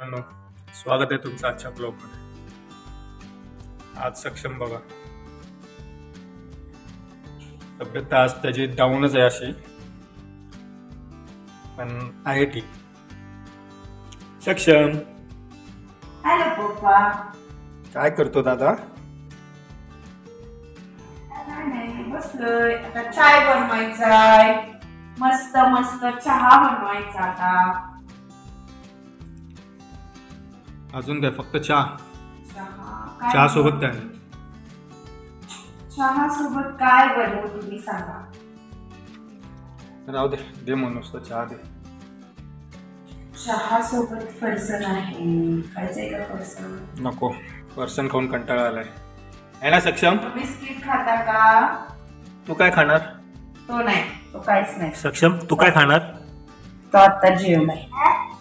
मित्रांनो, स्वागत आहे तुमचं आजच्या ब्लॉगमध्ये. आज सक्षम बघा, तब्येत आज त्याची डाऊनच आहे अशी, पण आहे ठीक. सक्षम हॅलो पप्पा. काय करतो दादा? काय नाही, बसलोय. आता चाय बनवायचाय. मस्त मस्त चहा बनवायचा आता. अजून काय? फक्त चहा? चहा चहा सोबत काय? चहा सोबत काय बनवू तुम्ही सांगा. राहू दे, दे म्हणूस तर चहा दे. चहा सोबत फरसन आहे. खायचंय का फरसन? नको, फरसन खाऊन कंटाळा आलाय. आहे ना सक्षम? बिस्किट खाता का? तू काय खाणार? तो नाही, तो काहीच नाही. सक्षम तू काय खाणार? तो आता जेवण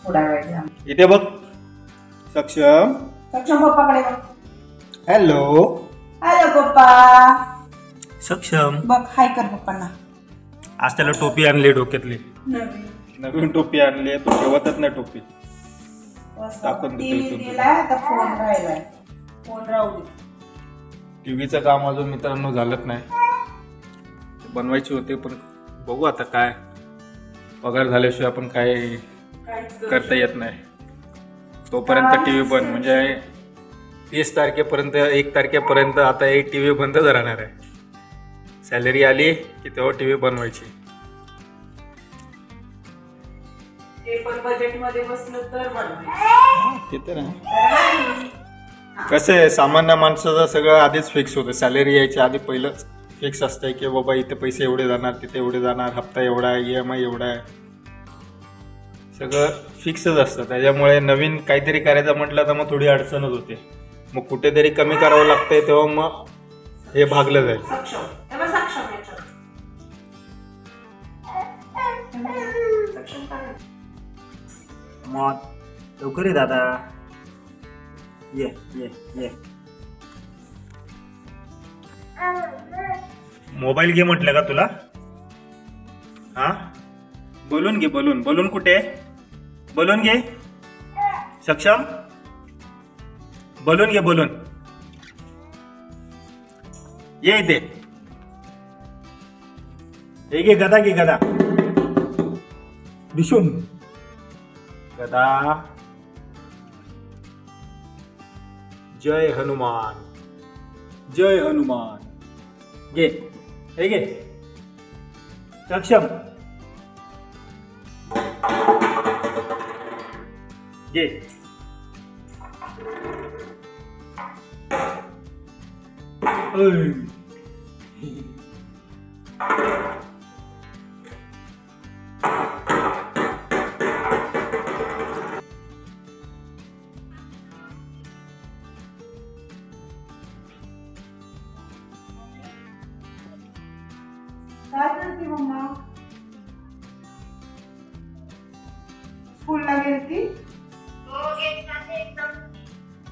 थोडा वेळ जा. इथे बघ सक्षम. सक्षम पप्पाकडे बघ. हॅलो. हॅलो पप्पा. सक्षम बघ, हाय कर पप्पांना. आज त्याला टोपी आणली डोक्यातली. नवीन टोपी आणली, तो ठेवतच नाही टोपी. टाकून देतो. फोन राहिलाय. फोन राहू दे. टीव्हीचं काम अजून मित्रांनो झालंच नाही. बनवायचे होते, पण बघू आता काय. पगार झाल्याशिवाय आपण काय करता येत नाही. तोपर्यंत टीव्ही बंद, म्हणजे 30 तारखेपर्यंत 1 तारखेपर्यंत आता एक टीव्ही बंदच राहणार आहे. सॅलरी आली की तेव्हा टीव्ही बनवायची. ते पण बजेटमध्ये बसलं तर बनवायचं. ते तर आहे. कसं आहे, सामान्य माणसाचं सगळं आधीच फिक्स होतं. सॅलरी यायच्या आधी पहिलंच फिक्स असतंय की बाबा इथे पैसे एवढे जाणार, तिथे एवढे जाणार, हप्ता एवढा आहे, EMI एवढा आहे, सगळं फिक्सच असतं. त्याच्यामुळे नवीन काहीतरी करायचं म्हटलं तर मग थोडी अडचणच होते. मग कुठेतरी कमी करावं लागतंय, तेव्हा मग हे भागलं जाईल. मग लवकर ये दादा. ये ये ये. मोबाईल घे म्हटलं का तुला? हा, बोलून घे. बोलून बोलून कुठे? बोलून घे सक्षम. बोलून घे. बोलून ये इथे. हे घे गदा. घे गदा. दिशून गदा. जय हनुमान. जय हनुमान. घे. हे घे सक्षम. घे. काय करते मम्मा? स्कूलला गेलती?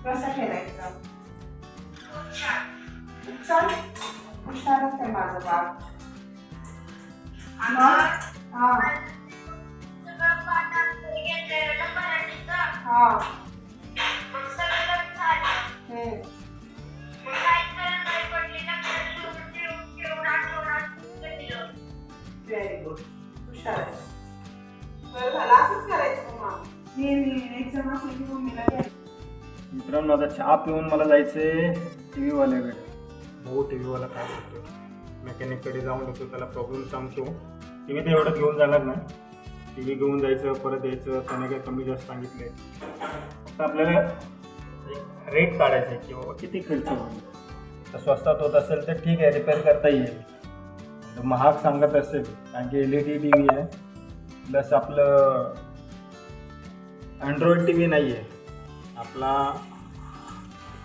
कसं खेळायचं? छान. हुशारच आहे माझं बाळ. Very good. हुशार आहे. बरं झालं, असंच करायचं मम्मा. एक्झाम असली की मम्मीला घ्यायचं. मित्रांनो, आता चहा पिऊन मला जायचंय टीव्ही वाल्याकडे. भाऊ टीव्ही वाला काय करतो, मेकॅनिककडे जाऊन येतो, त्याला प्रॉब्लेम सांगतो. टीव्ही तर एवढं घेऊन जाणार नाही. टीव्ही घेऊन जायचं, परत यायचं. त्याने काय कमी जास्त सांगितलंय. फक्त आपल्याला एक रेट काढायचा आहे की बाबा किती खर्च होईल. तर स्वस्तात होत असेल तर ठीक आहे, रिपेअर करता येईल. महाग सांगत असेल, कारण की LED टीव्ही आहे, प्लस आपलं अँड्रॉइड टीव्ही नाही आहे. आपला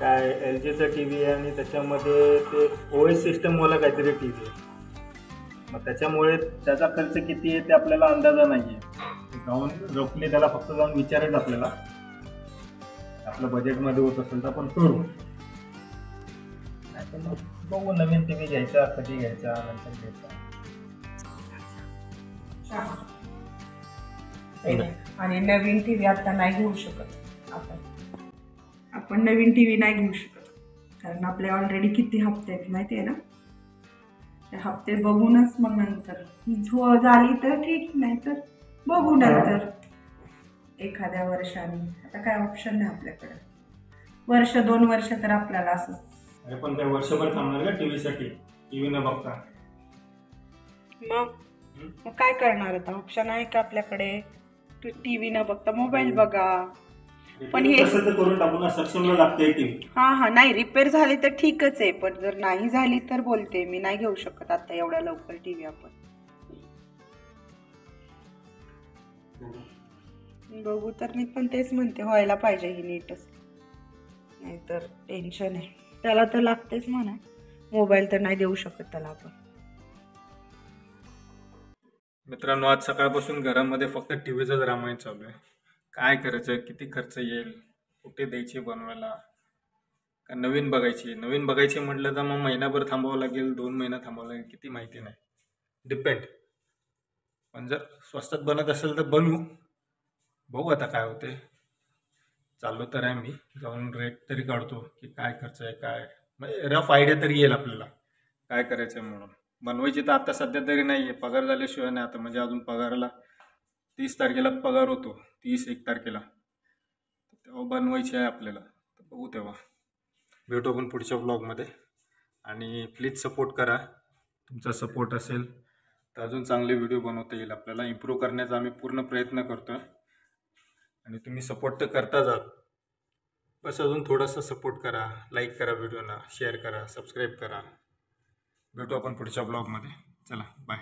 काय LGचा टीव्ही आहे, आणि त्याच्यामध्ये ते OS सिस्टमवाला काहीतरी टीव्ही आहे. मग त्याच्यामुळे त्याचा खर्च किती आहे ते आपल्याला अंदाजा नाही आहे. जाऊन रफली त्याला फक्त जाऊन विचारायचं आपल्याला. आपलं बजेटमध्ये होत असेल तर आपण करू, नाही तर मग बघू नवीन टीव्ही घ्यायचा, कधी घ्यायचा, नंतर घ्यायचा. आणि नवीन टीव्ही आता नाही घेऊ शकत. आपण नवीन टी व्ही नाही घेऊ शकत, कारण आपले ऑलरेडी किती हप्ते आहेत माहिती आहे ना. ते हप्ते बघूनच मग नंतर झाली तर ठीक, नाही तर बघू नंतर एखाद्या वर्षाने. आता काय ऑप्शन नाही आपल्याकडे. 1-2 वर्ष तर आपल्याला असंच. अरे पण त्या वर्षभर थांबणार का टीव्ही साठी? टीव्ही न बघता मग काय करणार आता? ऑप्शन आहे का आपल्याकडे? टीव्ही न बघता मोबाईल बघा. पण हे कसं तर करून टाकू ना, सक्षमला लागते टीव्ही. हा नाही, रिपेअर झाली तर ठीकच आहे, पण जर नाही झाली तर बोलते मी नाही घेऊ शकत आता एवढ्या लवकर टीव्ही. आपण बघू तर मी पण तेच म्हणते, व्हायला पाहिजे ही नीटच, नाहीतर टेन्शन आहे. त्याला तर लागतेच म्हणा, मोबाईल तर नाही देऊ शकत त्याला आपण. मित्रांनो, आज सकाळपासून घरामध्ये फक्त टीव्हीचाच रामायण चालू आहे. काय करायचं, किती खर्च येईल, कुठे द्यायची बनवायला, का नवीन बघायची म्हटलं तर मग महिनाभर थांबावं लागेल, 2 महिना थांबावं लागेल, किती माहिती नाही, डिपेंड. पण जर स्वस्तात बनत असेल तर बनवू, बघू आता काय होते. चाललो तर आहे मी, जाऊन रेट तरी काढतो की काय खर्च आहे, काय म्हणजे रफ आयडिया तरी येईल आपल्याला काय करायचं आहे. म्हणून बनवायची तर आता सध्या तरी नाही आहे, पगार झाल्याशिवाय नाही. आता म्हणजे अजून पगाराला 30 तारखेला पगार होतो, 30-1 तारखेला, तेव्हा बनवायची आहे आपल्याला. तर बघू, तेव्हा भेटू आपण पुढच्या ब्लॉगमध्ये. आणि प्लीज सपोर्ट करा, तुमचा सपोर्ट असेल तर अजून चांगले व्हिडिओ बनवता येईल आपल्याला. इम्प्रूव्ह करण्याचा आम्ही पूर्ण प्रयत्न करतो आहे आणि तुम्ही सपोर्ट तर करताच आहात. बस अजून थोडासा सपोर्ट करा, लाईक करा व्हिडिओना, शेअर करा, सबस्क्राईब करा. भेटू आपण पुढच्या ब्लॉगमध्ये. चला, बाय.